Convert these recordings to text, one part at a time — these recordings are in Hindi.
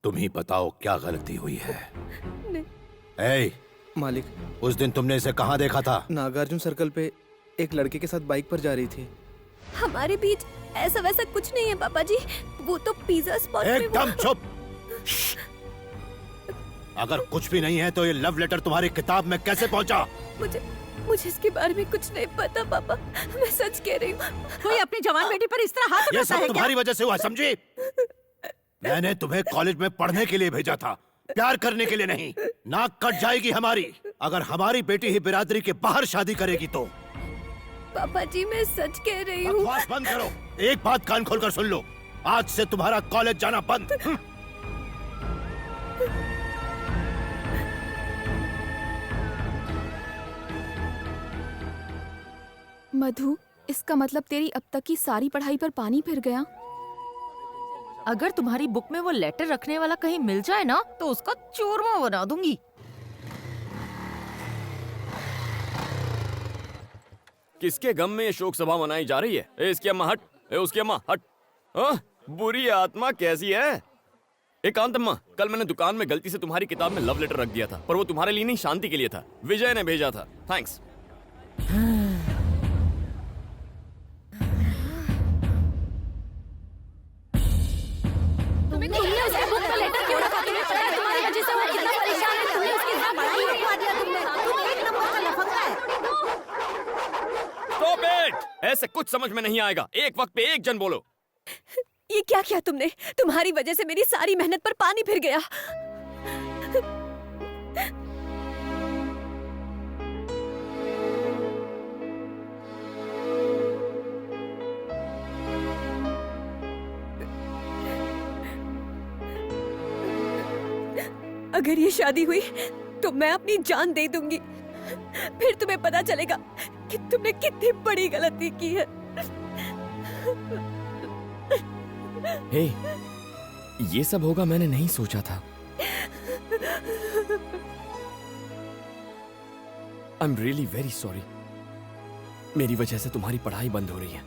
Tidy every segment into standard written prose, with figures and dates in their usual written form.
तुम ही बताओ क्या गलती हुई है। नहीं। ए, मालिक, उस दिन तुमने इसे कहाँ देखा था? नागार्जुन सर्कल पे एक लड़के के साथ बाइक पर जा रही थी। हमारे बीच ऐसा वैसा कुछ नहीं है पापा जी। वो तो पिज्जा स्पॉट में एकदम चुप। अगर कुछ भी नहीं है तो ये लव लेटर तुम्हारी किताब में कैसे पहुंचा? मुझे इसके बारे में कुछ नहीं पता पापा, मैं सच कह रही हूँ। कोई अपनी जवान बेटी पर इस तरह हाथ ये उठाता सब है तुम्हारी वजह से हुआ, समझी? मैंने तुम्हें कॉलेज में पढ़ने के लिए भेजा था, प्यार करने के लिए नहीं। नाक कट जाएगी हमारी अगर हमारी बेटी ही बिरादरी के बाहर शादी करेगी तो। पापा जी मैं सच कह रही हूँ। बकवास बंद करो। एक बात कान खोलकर सुन लो, आज से तुम्हारा कॉलेज जाना बंद। मधु, इसका मतलब तेरी अब तक की सारी पढ़ाई पर पानी फिर गया। अगर तुम्हारी बुक में वो लेटर रखने वाला कहीं मिल जाए ना तो उसका चूरमा बना दूंगी। किसके गम में ये शोक सभा मनाई जा रही है? ए इसकी अम्मा हट, ए उसकी अम्मा हट। बुरी आत्मा कैसी है? एकांत अम्मा, कल मैंने दुकान में गलती से तुम्हारी किताब में लव लेटर रख दिया था, पर वो तुम्हारे लिए नहीं, शांति के लिए था। विजय ने भेजा था। थैंक्स। Stop it! ऐसे कुछ समझ में नहीं आएगा। एक वक्त पे एक जन बोलो। ये क्या किया तुमने? तुम्हारी वजह से मेरी सारी मेहनत पर पानी फिर गया। अगर ये शादी हुई तो मैं अपनी जान दे दूंगी। फिर तुम्हें पता चलेगा कि तुमने कितनी बड़ी गलती की है। हे, ये सब होगा मैंने नहीं सोचा था। I am really very sorry. मेरी वजह से तुम्हारी पढ़ाई बंद हो रही है,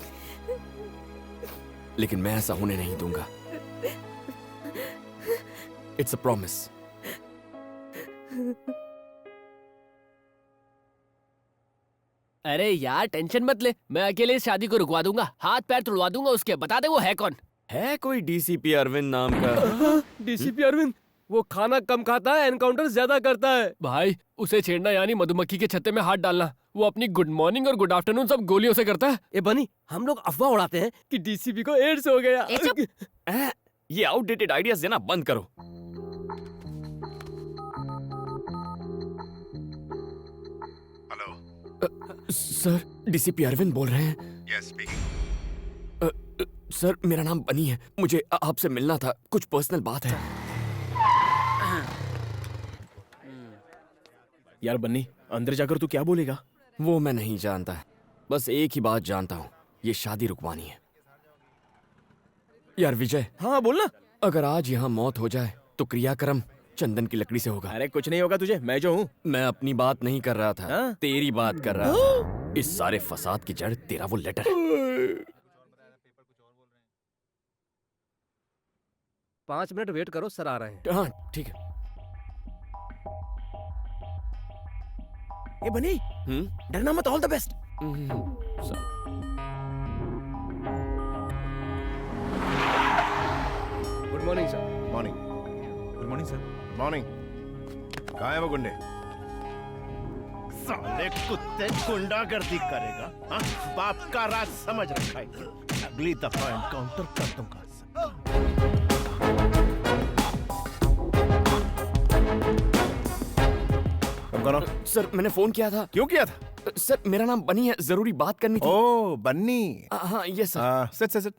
लेकिन मैं ऐसा होने नहीं दूंगा। It's a promise. अरे यार टेंशन मत ले, मैं अकेले इस शादी को रुकवा दूंगा, हाथ पैर तुड़वा दूंगा उसके। बता दे वो है कौन। है कोई डीसीपी अरविंद नाम का? डीसीपी अरविंद? वो खाना कम खाता है, एनकाउंटर ज्यादा करता है। भाई उसे छेड़ना यानी मधुमक्खी के छत्ते में हाथ डालना। वो अपनी गुड मॉर्निंग और गुड आफ्टरनून सब गोलियों से करता है। ए बनी, हम लोग अफवाह उड़ाते हैं कि डीसीपी को एड्स हो गया। ये आउटडेटेड आइडियाज देना बंद करो। सर, डीसीपी अरविंद बोल रहे हैं? Yes, speaking. सर, मेरा नाम बनी है, मुझे आपसे मिलना था, कुछ पर्सनल बात है। यार बन्नी, अंदर जाकर तू क्या बोलेगा? वो मैं नहीं जानता, बस एक ही बात जानता हूँ, ये शादी रुकवानी है। यार विजय। हाँ बोलना। अगर आज यहाँ मौत हो जाए तो क्रियाक्रम चंदन की लकड़ी से होगा। अरे कुछ नहीं होगा तुझे, मैं जो हूँ। मैं अपनी बात नहीं कर रहा था, हाँ? तेरी बात कर रहा था। इस सारे फसाद की जड़ तेरा वो लेटर है। 5 मिनट वेट करो, सर आ रहे हैं। हाँ ठीक है। ए बनी, डरना मत, all the best. Good morning sir. Morning. Good morning sir. Morning. कहाँ है वो गुंडे? साले कुत्ते गुंडागर्दी करेगा, हाँ? बाप का राज समझ रखा है। अगली दफा एनकाउंटर कर दूंगा। सर मैंने फोन किया था। क्यों किया था? सर मेरा नाम बनी है, जरूरी बात करनी थी। ओ बन्नी। हाँ ये sir. Sit.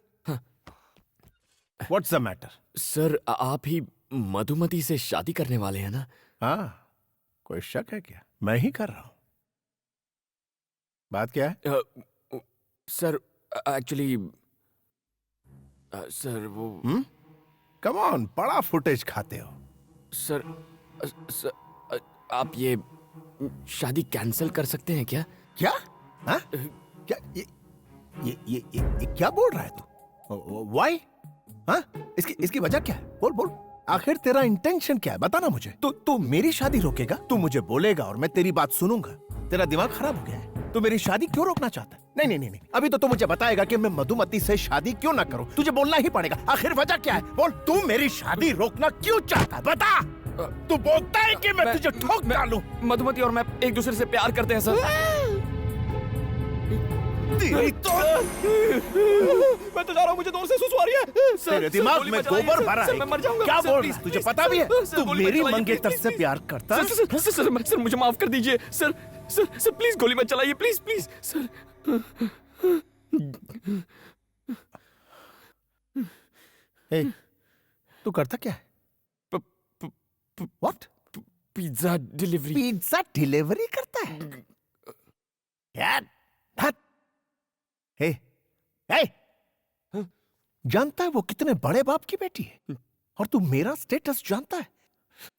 What's the matter? Sir आप ही मधुमती से शादी करने वाले हैं ना? हाँ, कोई शक है क्या? मैं ही कर रहा हूं। बात क्या है? सर एक्चुअली सर वो कम ऑन, बड़ा फुटेज खाते हो। सर आप ये शादी कैंसिल कर सकते हैं क्या? क्या? हाँ? क्या ये क्या बोल रहा है तू? व्हाई? हाँ? इसकी वजह क्या है? बोल। आखिर तेरा इंटेंशन क्या है, बता ना मुझे। तू मेरी शादी रोकेगा? तू मुझे बोलेगा और मैं तेरी बात सुनूंगा। तेरा दिमाग खराब हो गया है? तू मेरी शादी क्यों रोकना चाहता है? नहीं नहीं नहीं नहीं, अभी तो तू मुझे बताएगा कि मैं मधुमती से शादी क्यों ना करूं। तुझे बोलना ही पड़ेगा, आखिर वजह क्या है? बोल, तू मेरी शादी रोकना क्यों चाहता है, बता। तू बोलता है कि मैं तुझे ठोक डालूं। मधुमती और मैं एक दूसरे से प्यार करते हैं सर। तेरी तो मैं तो जा रहा हूँ, मुझे दूर से सुसु आ रही है। तेरे दिमाग में गोबर भरा है। मैं मर जाऊंगा। क्या सर, बोल प्लीज, रहा है? तुझे प्लीज, पता भी है सर, तू गोली मत मेरी चलाइए, मंगेतर प्लीज, से प्लीज। प्यार करता है? सर मुझे माफ कर दीजिए सर। सर प्लीज गोली मत चलाइए, प्लीज प्लीज सर। ए, तू करता क्या है? What? Pizza delivery. Pizza delivery करता है? यार हट। हे जानता है वो कितने बड़े बाप की बेटी है? और तू मेरा स्टेटस जानता है?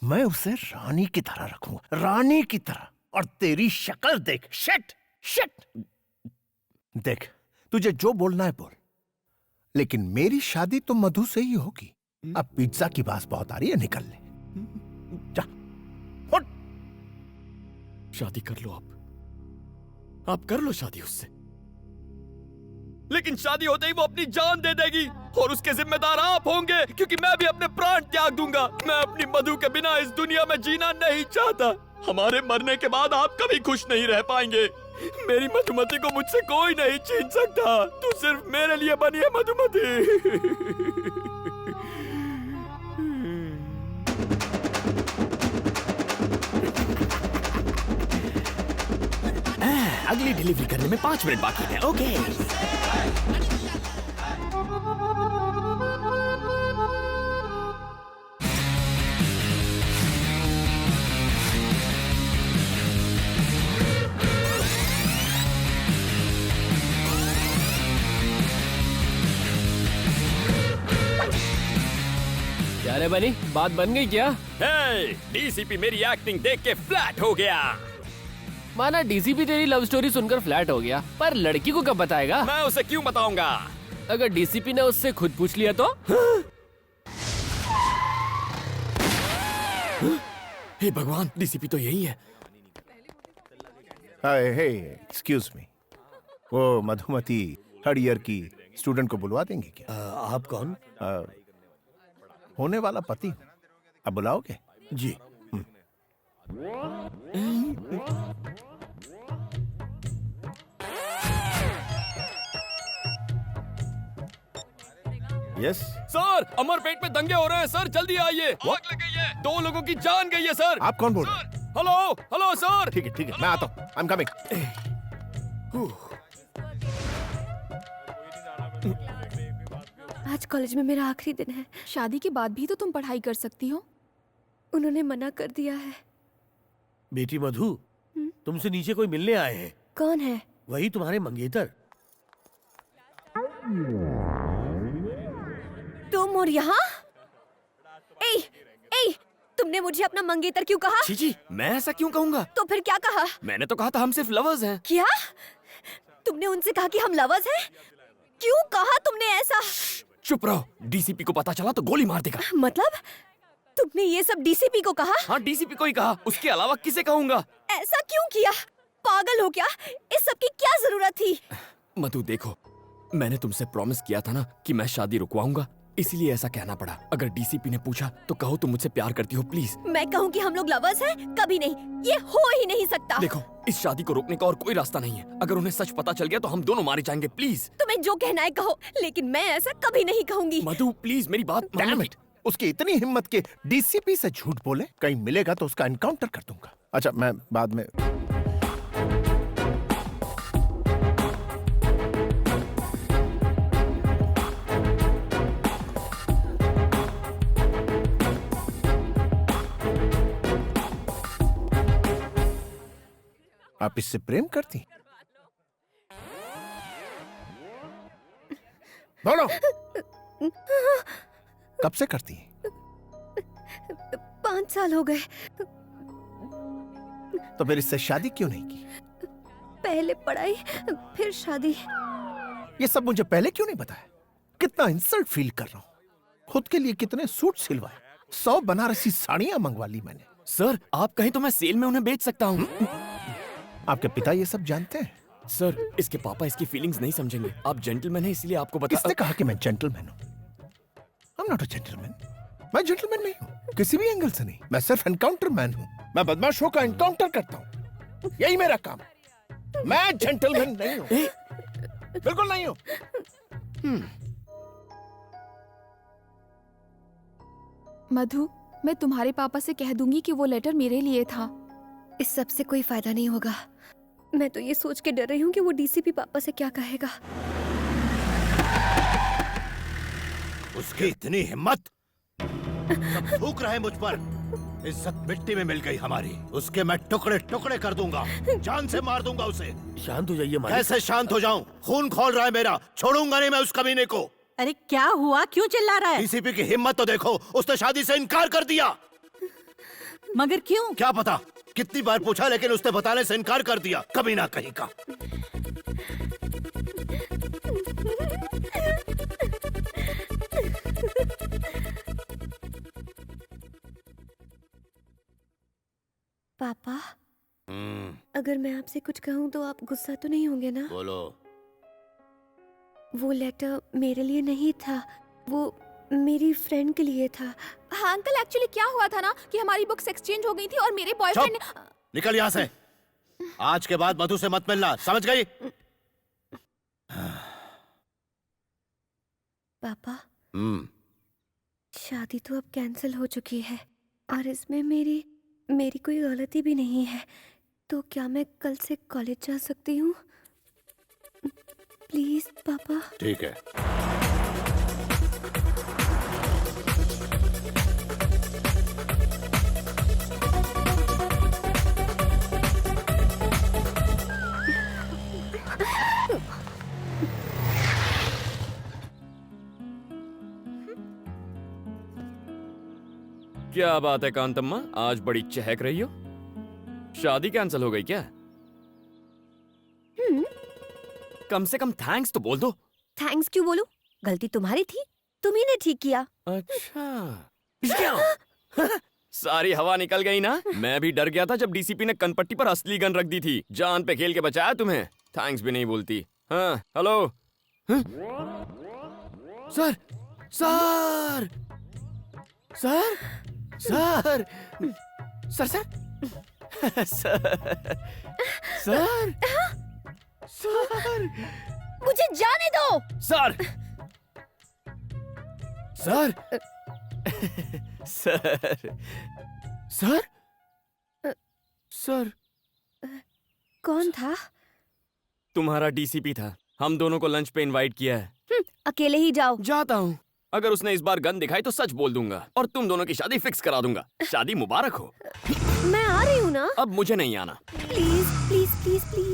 मैं उसे रानी की तरह रखूंगा, रानी की तरह। और तेरी शक्ल देख, शिट शिट। देख, तुझे जो बोलना है बोल, लेकिन मेरी शादी तो मधु से ही होगी। अब पिज्जा की बात बहुत आ रही है, निकल ले जा। उठ। शादी कर लो आप कर लो शादी उससे, लेकिन शादी होते ही वो अपनी जान दे देगी और उसके जिम्मेदार आप होंगे, क्योंकि मैं भी अपने प्राण त्याग दूंगा। मैं अपनी मधु के बिना इस दुनिया में जीना नहीं चाहता। हमारे मरने के बाद आप कभी खुश नहीं रह पाएंगे। मेरी मधुमती को मुझसे कोई नहीं छीन सकता। तू सिर्फ मेरे लिए बनी है मधुमती। अगली डिलीवरी करने में 5 मिनट बाकी है। ओके। क्या रे बनी, बात बन गई क्या? डीसीपी मेरी एक्टिंग देख के फ्लैट हो गया। माना डीसीपी तेरी लव स्टोरी सुनकर फ्लैट हो गया, पर लड़की को कब बताएगा? मैं उसे क्यों बताऊंगा? अगर डीसीपी ने उससे खुद पूछ लिया तो? हे भगवान, डीसीपी तो यही है। हे एक्सक्यूज मी, वो मधुमती थर्ड ईयर की स्टूडेंट को बुलवा देंगे क्या? आप कौन? होने वाला पति। अब बुलाओगे? जी। यस। सर, अमर पेट में दंगे हो रहे हैं सर, जल्दी आइए। आग लग गई है, 2 लोगों की जान गई है सर। आप कौन बोल रहे हैं? Hello hello sir. ठीक है मैं आता हूँ। I am coming. आज कॉलेज में मेरा आखिरी दिन है। शादी के बाद भी तो तुम पढ़ाई कर सकती हो। उन्होंने मना कर दिया है। बेटी मधु, तुमसे नीचे कोई मिलने आए हैं। कौन है? वही तुम्हारे मंगेतर। तुम और यहाँ? ए, तुमने मुझे अपना मंगेतर क्यों कहा? जी, मैं ऐसा क्यों कहूँगा? तो फिर क्या कहा? मैंने तो कहा था हम सिर्फ लवर्स हैं। क्या? तुमने उनसे कहा कि हम लवर्स हैं? क्यों कहा तुमने ऐसा? चुप रहो, डीसीपी को पता चला तो गोली मार देगा। मतलब तुमने ये सब डीसीपी को कहा? हाँ, डीसीपी को ही कहा, उसके अलावा किसे कहूँगा? ऐसा क्यों किया? पागल हो क्या? इस सब की क्या जरूरत थी? मधु देखो, मैंने तुमसे प्रॉमिस किया था ना कि मैं शादी रुकवाऊंगा, इसीलिए ऐसा कहना पड़ा। अगर डीसीपी ने पूछा तो कहो तुम मुझसे प्यार करती हो, प्लीज। मैं कहूँ कि हम लोग लवर्स हैं? कभी नहीं, ये हो ही नहीं सकता। देखो, इस शादी को रोकने का और कोई रास्ता नहीं है। अगर उन्हें सच पता चल गया तो हम दोनों मारे जाएंगे, प्लीज। तुम्हें जो कहना है कहो, लेकिन मैं ऐसा कभी नहीं कहूंगी। मधु प्लीज मेरी बात Damn मानो। it! उसकी इतनी हिम्मत के डीसीपी से झूठ बोले। कहीं मिलेगा तो उसका एनकाउंटर कर दूंगा। अच्छा, मैं बाद में। आप इससे प्रेम करती? बोलो, कब से करती हैं? 5 साल हो गए। तो फिर इससे शादी क्यों नहीं की? पहले पढ़ाई, फिर शादी। ये सब मुझे पहले क्यों नहीं बताया? कितना इंसल्ट फील कर रहा हूँ। खुद के लिए कितने सूट सिलवाए, 100 बनारसी साड़ियां मंगवा ली मैंने। सर आप कहीं तो मैं सेल में उन्हें बेच सकता हूँ। आपके पिता ये सब जानते हैं? सर इसके पापा इसकी फीलिंग्स नहीं समझेंगे। आप जेंटलमैन हैं इसलिए आपको बता। किसने कहा कि मैं जेंटलमैन हूँ? I am not a gentleman. मैं जेंटलमैन नहीं हूँ किसी भी एंगल से नहीं। मैं सिर्फ एनकाउंटर मैन हूँ। मैं बदमाशों का एनकाउंटर करता हूँ, यही मेरा काम। मैं जेंटलमैन नहीं हूँ, बिल्कुल नहीं हूँ। मधु, मैं तुम्हारे पापा से कह दूंगी कि वो लेटर मेरे लिए था। इस सब से कोई फायदा नहीं होगा। मैं तो ये सोच के डर रही हूँ कि वो डीसीपी पापा से क्या कहेगा। उसकी इतनी हिम्मत, सब थूक रहे मुझ पर। इज्जत मिट्टी में मिल गई हमारी। उसके मैं टुकड़े टुकड़े कर दूंगा, जान से मार दूंगा उसे। शांत हो जाइए मालिक। कैसे शांत हो जाऊं? खून खौल रहा है मेरा, छोड़ूंगा नहीं मैं उस कमीने को। अरे क्या हुआ, क्यों चिल्ला रहा है? डीसीपी की हिम्मत तो देखो, उसने शादी से इनकार कर दिया। मगर क्यों? क्या पता, कितनी बार पूछा लेकिन उसने बताने से इनकार कर दिया। कमीना कहीं का। पापा, अगर मैं आपसे कुछ कहूँ तो आप गुस्सा तो नहीं होंगे ना? बोलो। वो लेटर मेरे लिए नहीं था, वो मेरी फ्रेंड के लिए था। हाँ अंकल, एक्चुअली क्या हुआ था ना कि हमारी बुक्स एक्सचेंज हो गई थी और मेरे बॉयफ्रेंड ने... निकल यहाँ से। आज के बाद मधु से मत मिलना, समझ गई? पापा, शादी तो अब कैंसिल हो चुकी है और इसमें मेरी कोई गलती भी नहीं है। तो क्या मैं कल से कॉलेज जा सकती हूँ? प्लीज पापा। ठीक है। क्या बात है कांतम्मा, आज बड़ी चहक रही हो। शादी कैंसिल हो गई क्या? कम से कम थैंक्स तो बोल दो। थैंक्स क्यों बोलूं? गलती तुम्हारी थी, तुम्ही ने ठीक किया। अच्छा सारी हवा निकल गई ना। मैं भी डर गया था जब डीसीपी ने कनपट्टी पर असली गन रख दी थी। जान पे खेल के बचाया तुम्हें। थैंक्स भी नहीं बोलती। हाँ hello. Sir sir sir sir sir sir sir sir मुझे जाने दो। Sir sir sir sir sir कौन था? तुम्हारा डीसीपी था। हम दोनों को लंच पे इनवाइट किया है। अकेले ही जाओ। जाता हूँ। अगर उसने इस बार गन दिखाई तो सच बोल दूंगा और तुम दोनों की शादी फिक्स करा दूंगा। शादी मुबारक हो। मैं आ रही हूँ ना। अब मुझे नहीं आना। Please please please please.